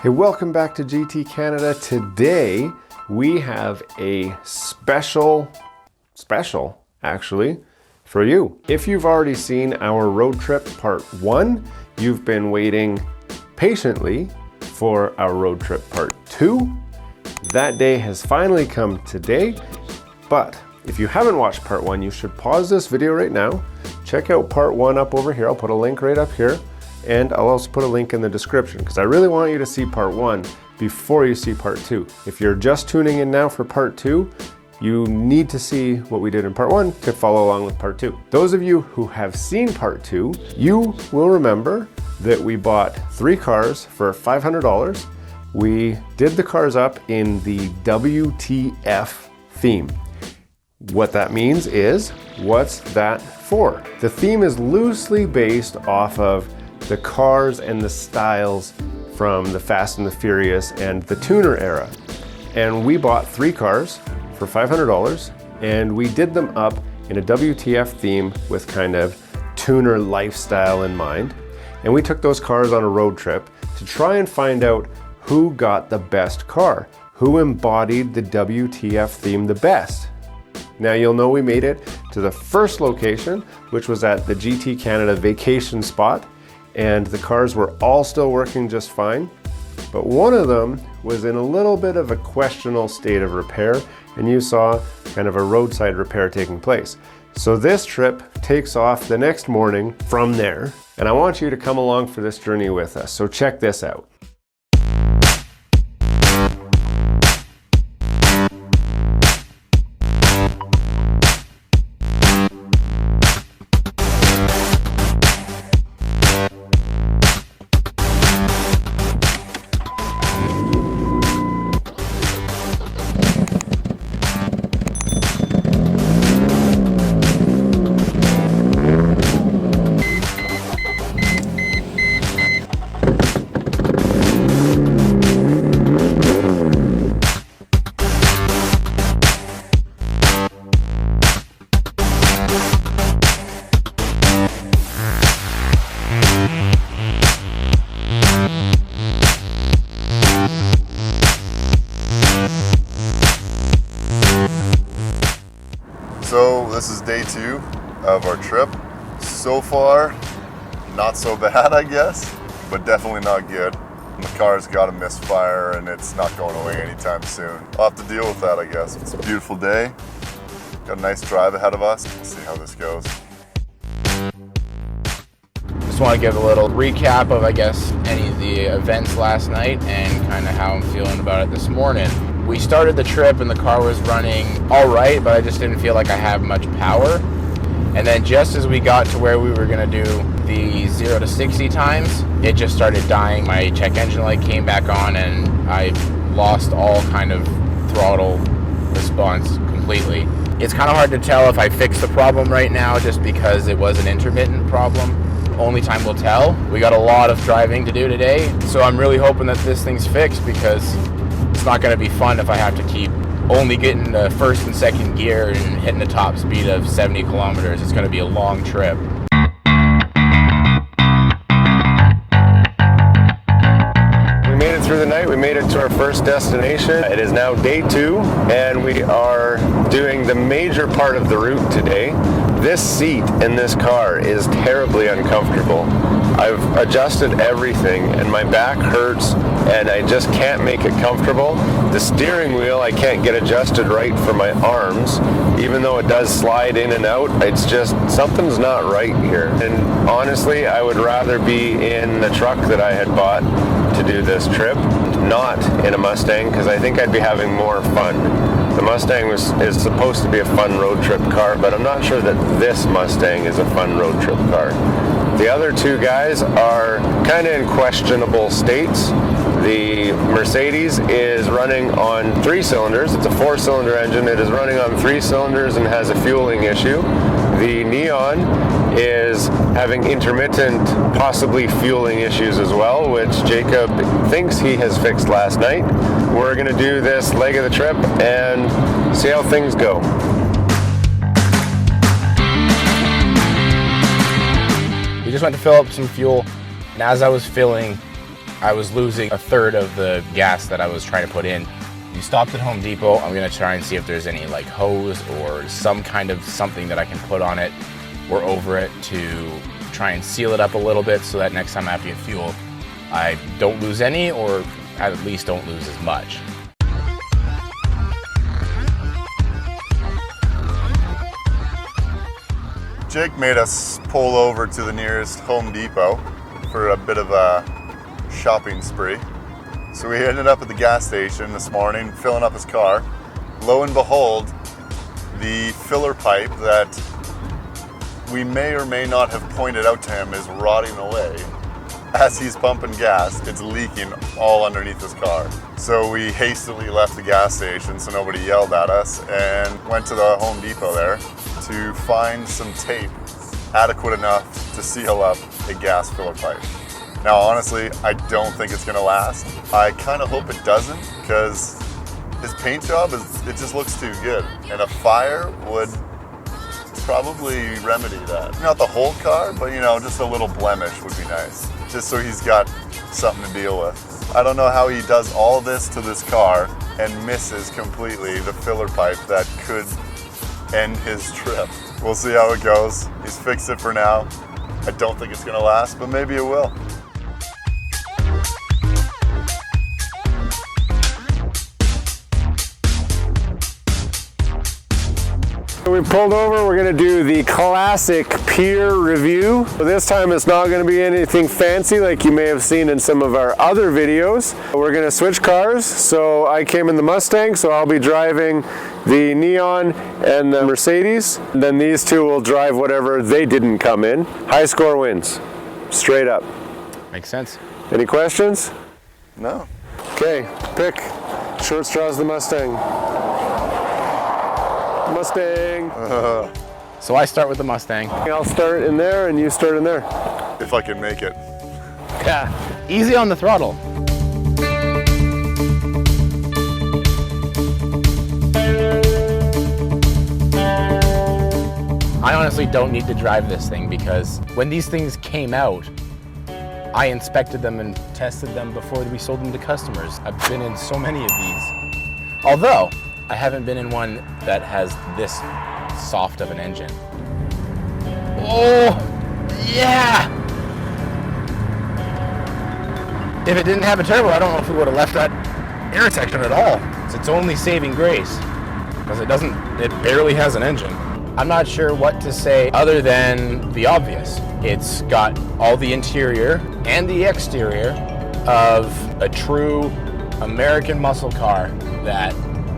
Hey, welcome back to GT Canada. Today we have a special actually for you. If you've already seen our road trip part 1, you've been waiting patiently for our road trip part 2. That day has finally come today, but if you haven't watched part 1, you should pause this video right now. Check out part 1 up over here. I'll put a link right up here. And I'll also put a link in the description because I really want you to see part 1 before you see part 2. If you're just tuning in now for part 2, you need to see what we did in part 1 to follow along with part 2. Those of you who have seen part 2, you will remember that we bought 3 cars for $500. We did the cars up in the WTF theme. What that means is, what's that for? The theme is loosely based off of the cars and the styles from the Fast and the Furious and the tuner era. And we bought 3 cars for $500 and we did them up in a WTF theme with kind of tuner lifestyle in mind. And we took those cars on a road trip to try and find out who got the best car, who embodied the WTF theme the best. Now you'll know we made it to the first location, which was at the GT Canada vacation spot. And the cars were all still working just fine, but one of them was in a little bit of a questionable state of repair, and you saw kind of a roadside repair taking place. So this trip takes off the next morning from there, and I want you to come along for this journey with us. So check this out. So this is day 2 of our trip. So far, not so bad, I guess, but definitely not good. The car's got a misfire and it's not going away anytime soon. I'll have to deal with that, I guess. It's a beautiful day. Got a nice drive ahead of us. We'll see how this goes. Just want to give a little recap of, I guess, any of the events last night and kind of how I'm feeling about it this morning. We started the trip and the car was running all right, but I just didn't feel like I had much power. And then just as we got to where we were going to do the 0 to 60 times, it just started dying. My check engine light came back on and I lost all kind of throttle response completely. It's kind of hard to tell if I fixed the problem right now just because it was an intermittent problem. Only time will tell. We got a lot of driving to do today, so I'm really hoping that this thing's fixed because it's not going to be fun if I have to keep only getting the first and second gear and hitting the top speed of 70 kilometers. It's going to be a long trip. We made it through the night. We made it to our first destination. It is now day 2 and we are doing the major part of the route today. This seat in this car is terribly uncomfortable. I've adjusted everything and my back hurts and I just can't make it comfortable. The steering wheel I can't get adjusted right for my arms. Even though it does slide in and out, it's just something's not right here. And honestly, I would rather be in the truck that I had bought to do this trip, not in a Mustang, because I think I'd be having more fun. The Mustang is supposed to be a fun road trip car, but I'm not sure that this Mustang is a fun road trip car. The other 2 guys are kind of in questionable states. The Mercedes is running on 3 cylinders. It's a 4-cylinder engine. It is running on 3 cylinders and has a fueling issue. The Neon is having intermittent, possibly fueling issues as well, which Jacob thinks he has fixed last night. We're going to do this leg of the trip and see how things go. We just went to fill up some fuel, and as I was filling, I was losing a third of the gas that I was trying to put in. We stopped at Home Depot. I'm gonna try and see if there's any like hose or some kind of something that I can put on it or over it to try and seal it up a little bit so that next time I have to get fuel, I don't lose any, or at least don't lose as much. Jake made us pull over to the nearest Home Depot for a bit of a shopping spree. So we ended up at the gas station this morning, filling up his car. Lo and behold, the filler pipe that we may or may not have pointed out to him is rotting away. As he's pumping gas, it's leaking all underneath his car. So we hastily left the gas station so nobody yelled at us and went to the Home Depot there to find some tape adequate enough to seal up a gas filler pipe. Now, honestly, I don't think it's gonna last. I kind of hope it doesn't, because his paint job, it just looks too good. And a fire would probably remedy that. Not the whole car, but just a little blemish would be nice. Just so he's got something to deal with. I don't know how he does all this to this car and misses completely the filler pipe that could end his trip. We'll see how it goes. He's fixed it for now. I don't think it's gonna last, but maybe it will. We pulled over, we're gonna do the classic peer review. This time it's not gonna be anything fancy like you may have seen in some of our other videos. We're gonna switch cars. So I came in the Mustang, so I'll be driving the Neon and the Mercedes. Then these two will drive whatever they didn't come in. High score wins, straight up. Makes sense. Any questions? No. Okay, pick. Short straw's the Mustang. Mustang. So I start with the Mustang. I'll start in there and you start in there. If I can make it. Yeah, easy on the throttle. I honestly don't need to drive this thing, because when these things came out, I inspected them and tested them before we sold them to customers. I've been in so many of these. Although, I haven't been in one that has this soft of an engine. Oh, yeah! If it didn't have a turbo, I don't know if we would have left that intersection at all. It's its only saving grace, because it barely has an engine. I'm not sure what to say other than the obvious. It's got all the interior and the exterior of a true American muscle car that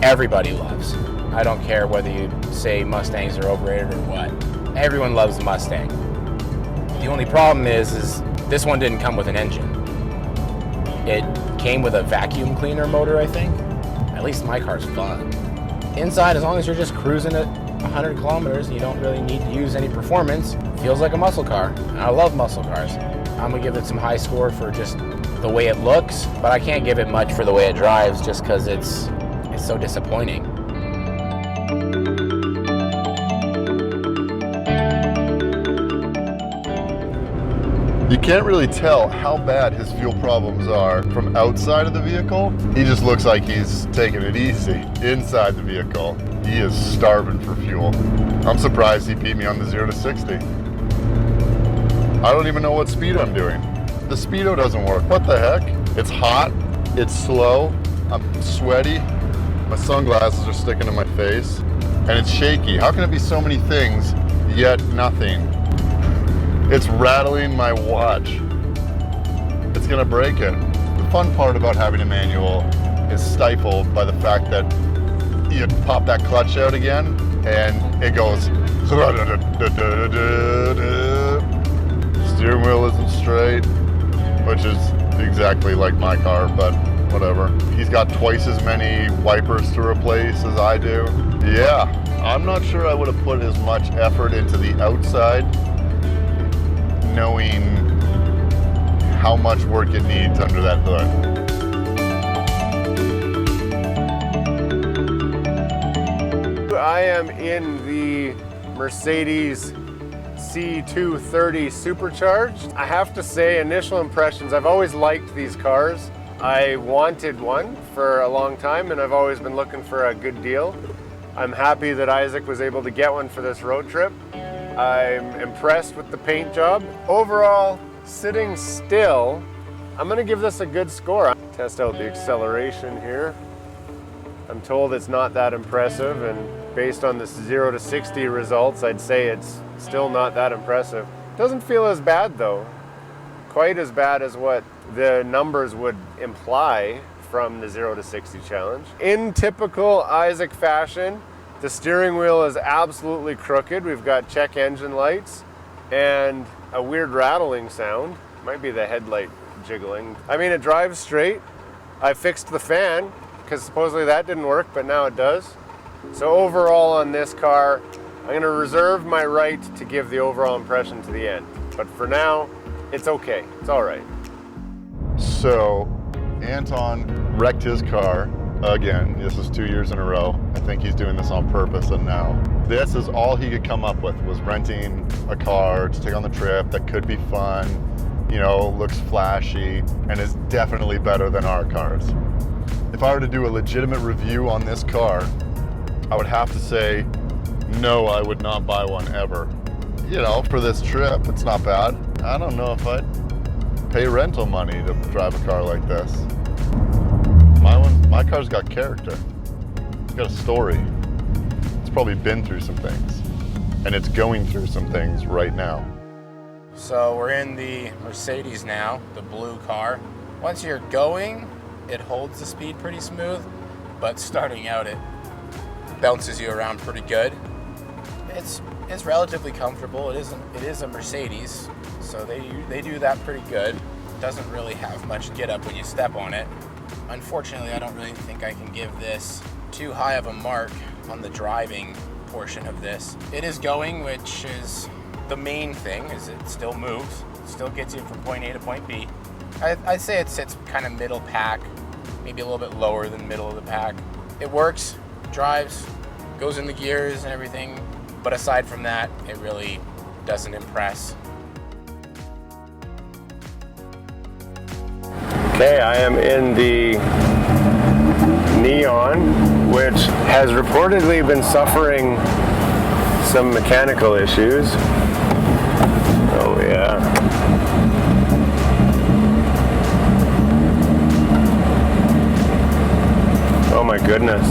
everybody loves. I don't care whether you say Mustangs are overrated or what. Everyone loves the Mustang. The only problem is this one didn't come with an engine. It came with a vacuum cleaner motor, I think. At least my car's fun. Inside, as long as you're just cruising at 100 kilometers and you don't really need to use any performance, feels like a muscle car. And I love muscle cars. I'm gonna give it some high score for just the way it looks, but I can't give it much for the way it drives just because it's so disappointing. You can't really tell how bad his fuel problems are from outside of the vehicle. He just looks like he's taking it easy inside the vehicle. He is starving for fuel. I'm surprised he beat me on the 0 to 60. I don't even know what speed I'm doing. The speedo doesn't work. What the heck? It's hot, it's slow, I'm sweaty, my sunglasses are sticking to my face, and it's shaky. How can it be so many things, yet nothing? It's rattling my watch. It's gonna break it. The fun part about having a manual is stifled by the fact that you pop that clutch out again and it goes. Steering wheel isn't straight, which is exactly like my car, but whatever. He's got twice as many wipers to replace as I do. Yeah, I'm not sure I would have put as much effort into the outside, knowing how much work it needs under that hood. I am in the Mercedes C230 Supercharged. I have to say, initial impressions, I've always liked these cars. I wanted one for a long time and I've always been looking for a good deal. I'm happy that Isaac was able to get one for this road trip. I'm impressed with the paint job. Overall, sitting still, I'm gonna give this a good score. Test out the acceleration here. I'm told it's not that impressive, and based on the 0 to 60 results, I'd say it's still not that impressive. Doesn't feel as bad though. Quite as bad as what the numbers would imply from the 0 to 60 challenge. In typical Isaac fashion, the steering wheel is absolutely crooked. We've got check engine lights and a weird rattling sound. Might be the headlight jiggling. I mean, it drives straight. I fixed the fan because supposedly that didn't work, but now it does. So overall on this car, I'm gonna reserve my right to give the overall impression to the end. But for now, it's okay, it's all right. So Anton wrecked his car again. This is 2 years in a row. I think he's doing this on purpose, and now this is all he could come up with, was renting a car to take on the trip that could be fun, you know, looks flashy, and is definitely better than our cars. If I were to do a legitimate review on this car, I would have to say, no, I would not buy one ever. You know, for this trip, it's not bad. I don't know if I'd pay rental money to drive a car like this. My car's got character. It's got a story. It's probably been through some things, and it's going through some things right now. So we're in the Mercedes now, the blue car. Once you're going, it holds the speed pretty smooth, but starting out it bounces you around pretty good. It's relatively comfortable. It is a Mercedes, so they do that pretty good. It doesn't really have much get up when you step on it. Unfortunately, I don't really think I can give this too high of a mark on the driving portion of this. It is going, which is the main thing, is it still moves, still gets you from point A to point B. I'd say it sits kind of middle pack, maybe a little bit lower than middle of the pack. It works, drives, goes in the gears and everything, but aside from that, it really doesn't impress. Okay, I am in the Neon, which has reportedly been suffering some mechanical issues. Oh yeah. Oh my goodness.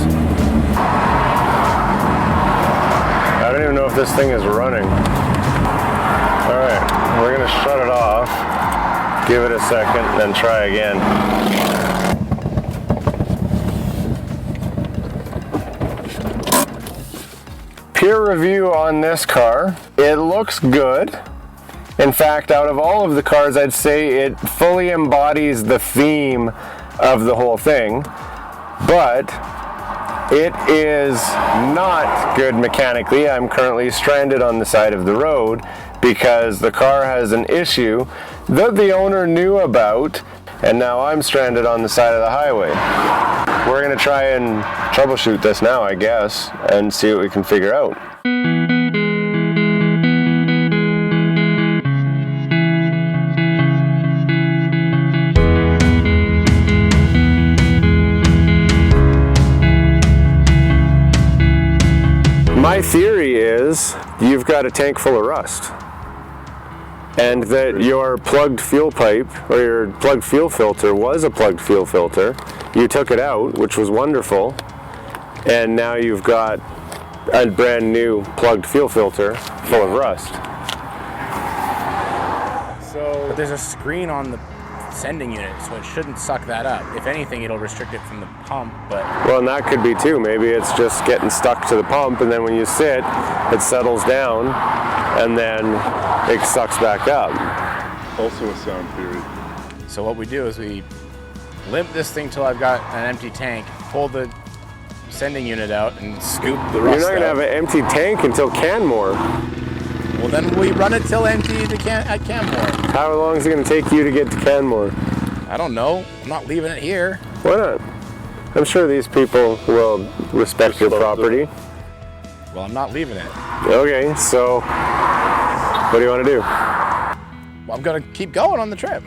I don't even know if this thing is running. All right, we're gonna shut it off. Give it a second, then try again. Peer review on this car. It looks good. In fact, out of all of the cars, I'd say it fully embodies the theme of the whole thing, but it is not good mechanically. I'm currently stranded on the side of the road because the car has an issue that the owner knew about, and now I'm stranded on the side of the highway. We're gonna try and troubleshoot this now, I guess, and see what we can figure out. My theory is you've got a tank full of rust, and that your plugged fuel pipe or your plugged fuel filter was a plugged fuel filter. You took it out, which was wonderful, and now you've got a brand new plugged fuel filter full of rust. But there's a screen on the sending unit, so it shouldn't suck that up. If anything, it'll restrict it from the pump, but... Well, and that could be too. Maybe it's just getting stuck to the pump, and then when you sit, it settles down, and then it sucks back up. Also a sound theory. So what we do is we limp this thing till I've got an empty tank, pull the sending unit out, and scoop the rust You're not going to have an empty tank until Canmore. Well, then we run it till empty at Canmore. How long is it going to take you to get to Canmore? I don't know. I'm not leaving it here. Why not? I'm sure these people will respect your property. Well, I'm not leaving it. Okay, so What do you want to do? Well, I'm gonna keep going on the trip.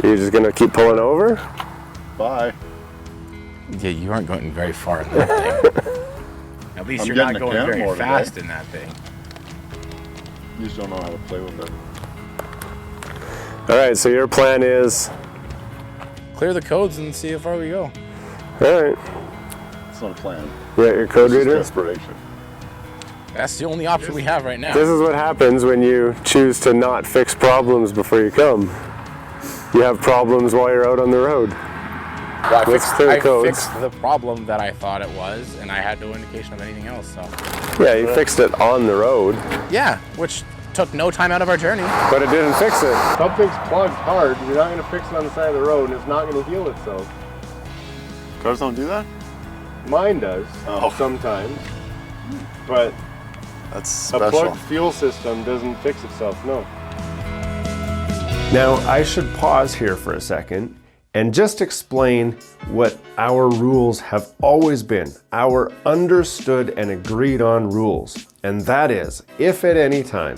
You're just gonna keep pulling over? Bye. Yeah, you aren't going very far in that thing. At least you're not going very fast in that thing. You just don't know how to play with it. All right, so your plan is? Clear the codes and see how far we go. All right. It's not a plan. You got your code reader? Desperation. That's the only option we have right now. This is what happens when you choose to not fix problems before you come. You have problems while you're out on the road. Well, I fixed the problem that I thought it was, and I had no indication of anything else. So. Yeah, you fixed it on the road. Yeah, which took no time out of our journey. But it didn't fix it. Something's plugged hard. You're not going to fix it on the side of the road, and it's not going to heal itself. Cars don't do that? Mine does, sometimes. But that's special. A plugged fuel system doesn't fix itself, no. Now, I should pause here for a second and just explain what our rules have always been, our understood and agreed on rules. And that is, if at any time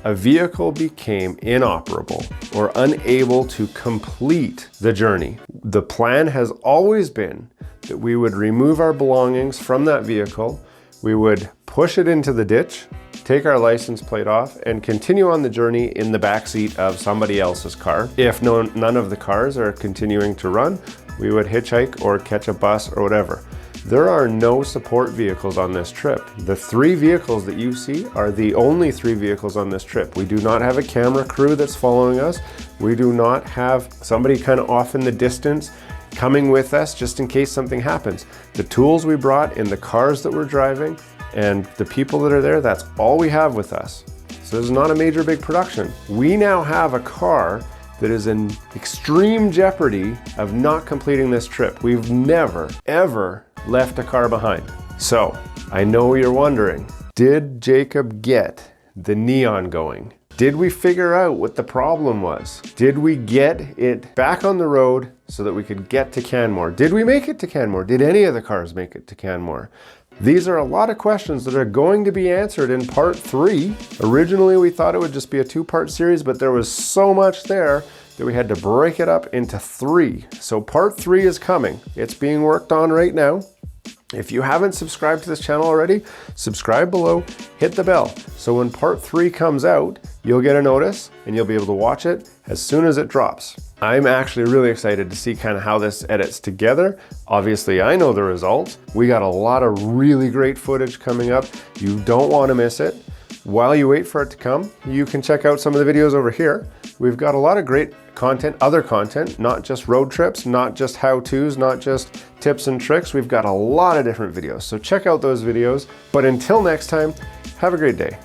a vehicle became inoperable or unable to complete the journey, the plan has always been that we would remove our belongings from that vehicle, we would push it into the ditch, take our license plate off, and continue on the journey in the backseat of somebody else's car. If none of the cars are continuing to run, we would hitchhike or catch a bus or whatever. There are no support vehicles on this trip. The 3 vehicles that you see are the only 3 vehicles on this trip. We do not have a camera crew that's following us. We do not have somebody kind of off in the distance coming with us just in case something happens. The tools we brought in the cars that we're driving and the people that are there, that's all we have with us. So this is not a major big production. We now have a car that is in extreme jeopardy of not completing this trip. We've never, ever left a car behind. So I know you're wondering, did Jacob get the neon going? Did we figure out what the problem was? Did we get it back on the road so that we could get to Canmore? Did we make it to Canmore? Did any of the cars make it to Canmore? These are a lot of questions that are going to be answered in part 3. Originally, we thought it would just be a 2-part series, but there was so much there that we had to break it up into 3. So part 3 is coming. It's being worked on right now. If you haven't subscribed to this channel already, subscribe below, hit the bell. So when part 3 comes out, you'll get a notice and you'll be able to watch it as soon as it drops. I'm actually really excited to see kind of how this edits together. Obviously, I know the results. We got a lot of really great footage coming up. You don't want to miss it. While you wait for it to come, you can check out some of the videos over here. We've got a lot of great content, other content, not just road trips, not just how-tos, not just tips and tricks. We've got a lot of different videos, so check out those videos. But until next time, have a great day.